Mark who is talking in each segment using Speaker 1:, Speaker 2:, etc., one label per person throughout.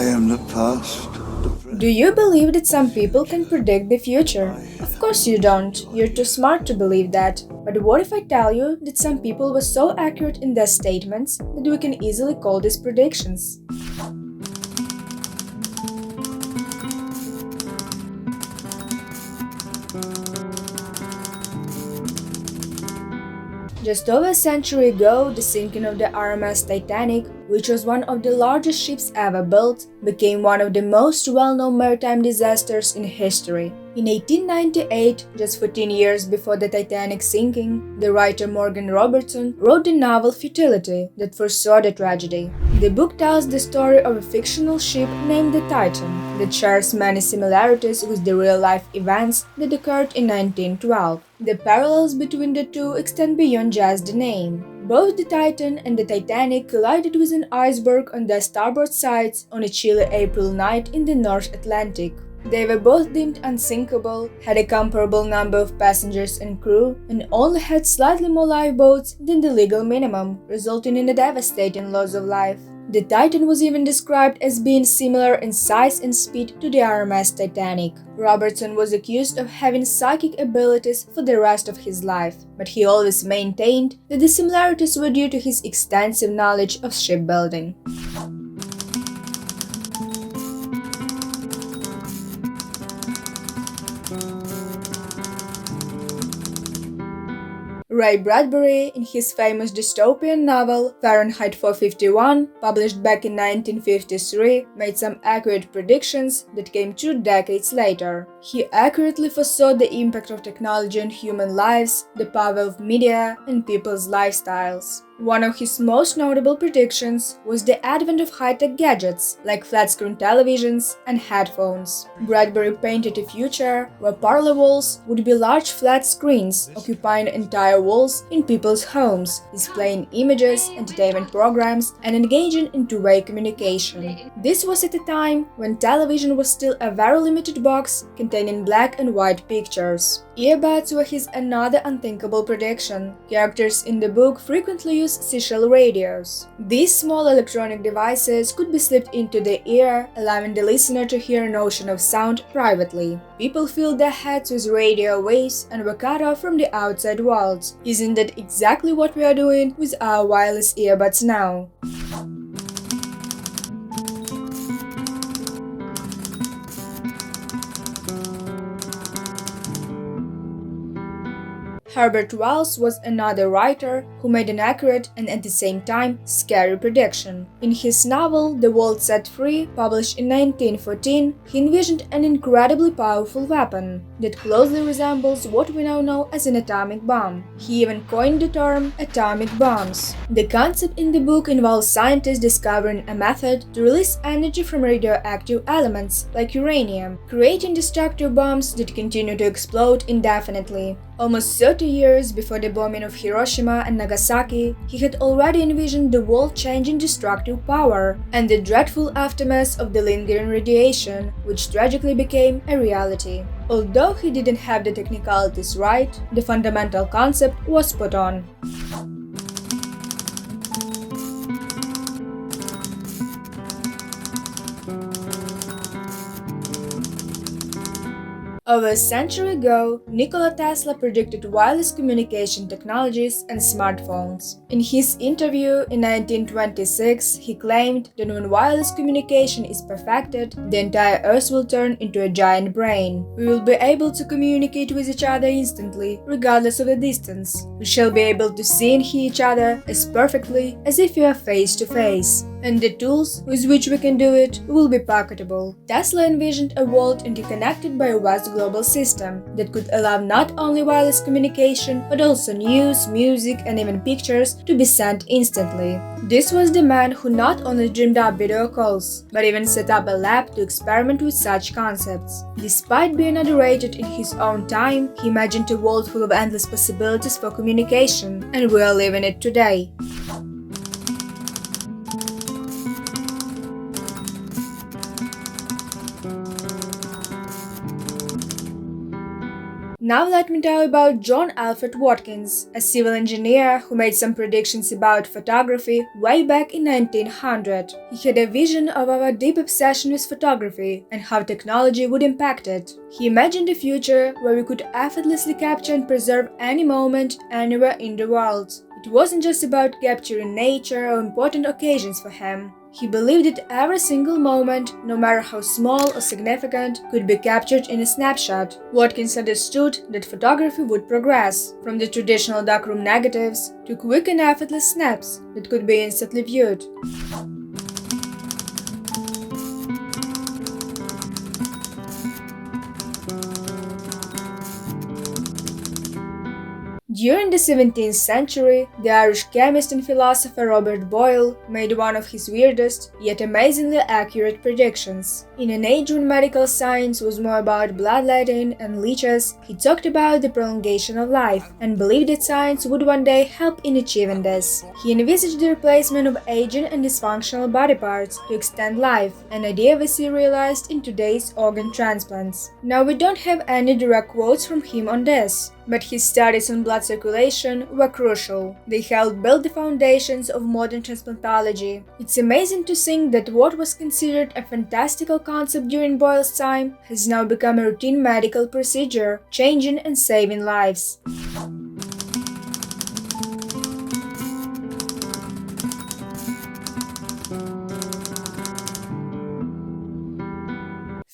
Speaker 1: I am the past.
Speaker 2: Do you believe that some people can predict the future? Of course you don't. You're too smart to believe that. But what if I tell you that some people were so accurate in their statements that we can easily call these predictions? Just over a century ago, the sinking of the RMS Titanic, which was one of the largest ships ever built, became one of the most well-known maritime disasters in history. In 1898, just 14 years before the Titanic sinking, the writer Morgan Robertson wrote the novel Futility that foresaw the tragedy. The book tells the story of a fictional ship named the Titan that shares many similarities with the real-life events that occurred in 1912. The parallels between the two extend beyond just the name. Both the Titan and the Titanic collided with an iceberg on their starboard sides on a chilly April night in the North Atlantic. They were both deemed unsinkable, had a comparable number of passengers and crew, and only had slightly more lifeboats than the legal minimum, resulting in a devastating loss of life. The Titan was even described as being similar in size and speed to the RMS Titanic. Robertson was accused of having psychic abilities for the rest of his life, but he always maintained that the similarities were due to his extensive knowledge of shipbuilding. Ray Bradbury, in his famous dystopian novel Fahrenheit 451, published back in 1953, made some accurate predictions that came 2 decades later. He accurately foresaw the impact of technology on human lives, the power of media, and people's lifestyles. One of his most notable predictions was the advent of high-tech gadgets like flat-screen televisions and headphones. Bradbury painted a future where parlor walls would be large flat screens occupying entire walls in people's homes, displaying images, entertainment programs, and engaging in two-way communication. This was at a time when television was still a very limited box containing black and white pictures. Earbuds were his another unthinkable prediction. Characters in the book frequently use Cecil radios. These small electronic devices could be slipped into the ear, allowing the listener to hear an ocean of sound privately. People filled their heads with radio waves and were cut off from the outside world. Isn't that exactly what we are doing with our wireless earbuds now? Herbert Wells was another writer who made an accurate and at the same time scary prediction. In his novel The World Set Free, published in 1914, he envisioned an incredibly powerful weapon that closely resembles what we now know as an atomic bomb. He even coined the term atomic bombs. The concept in the book involves scientists discovering a method to release energy from radioactive elements like uranium, creating destructive bombs that continue to explode indefinitely. Almost 30 years before the bombing of Hiroshima and Nagasaki, he had already envisioned the world-changing destructive power and the dreadful aftermath of the lingering radiation, which tragically became a reality. Although he didn't have the technicalities right, the fundamental concept was spot on. Over a century ago, Nikola Tesla predicted wireless communication technologies and smartphones. In his interview in 1926, he claimed that when wireless communication is perfected, the entire Earth will turn into a giant brain. We will be able to communicate with each other instantly, regardless of the distance. We shall be able to see and hear each other as perfectly as if we are face to face. And the tools with which we can do it will be pocketable. Tesla envisioned a world interconnected by a vast global system that could allow not only wireless communication, but also news, music, and even pictures to be sent instantly. This was the man who not only dreamed up video calls, but even set up a lab to experiment with such concepts. Despite being underrated in his own time, he imagined a world full of endless possibilities for communication, and we are living it today. Now let me tell you about John Alfred Watkins, a civil engineer who made some predictions about photography way back in 1900. He had a vision of our deep obsession with photography and how technology would impact it. He imagined a future where we could effortlessly capture and preserve any moment anywhere in the world. It wasn't just about capturing nature or important occasions for him. He believed that every single moment, no matter how small or significant, could be captured in a snapshot. Watkins understood that photography would progress, from the traditional darkroom negatives to quick and effortless snaps that could be instantly viewed. During the 17th century, the Irish chemist and philosopher Robert Boyle made one of his weirdest, yet amazingly accurate predictions. In an age when medical science was more about bloodletting and leeches, he talked about the prolongation of life and believed that science would one day help in achieving this. He envisaged the replacement of aging and dysfunctional body parts to extend life, an idea we see realized in today's organ transplants. Now, we don't have any direct quotes from him on this, but his studies on blood circulation were crucial. They helped build the foundations of modern transplantology. It's amazing to think that what was considered a fantastical concept during Boyle's time has now become a routine medical procedure, changing and saving lives.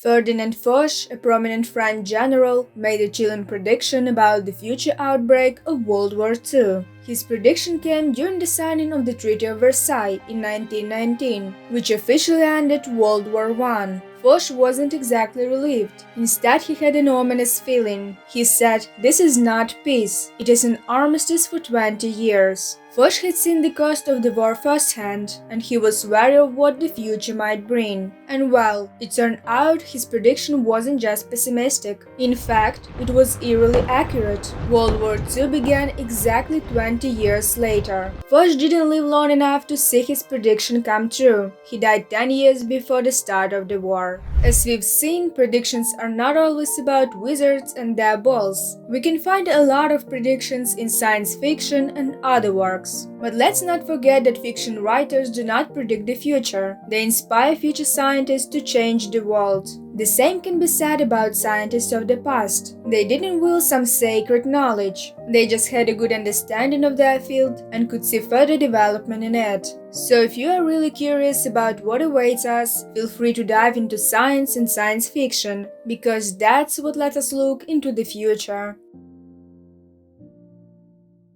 Speaker 2: Ferdinand Foch, a prominent French general, made a chilling prediction about the future outbreak of World War II. His prediction came during the signing of the Treaty of Versailles in 1919, which officially ended World War I. Foch wasn't exactly relieved. Instead, he had an ominous feeling. He said, "This is not peace. It is an armistice for 20 years." Foch had seen the cost of the war firsthand, and he was wary of what the future might bring. And well, it turned out his prediction wasn't just pessimistic. In fact, it was eerily accurate. World War II began exactly 20 years later. Foch didn't live long enough to see his prediction come true. He died 10 years before the start of the war. As we've seen, predictions are not always about wizards and their balls. We can find a lot of predictions in science fiction and other works. But let's not forget that fiction writers do not predict the future. They inspire future scientists to change the world. The same can be said about scientists of the past. They didn't will some sacred knowledge. They just had a good understanding of their field and could see further development in it. So if you are really curious about what awaits us, feel free to dive into science and science fiction, because that's what lets us look into the future.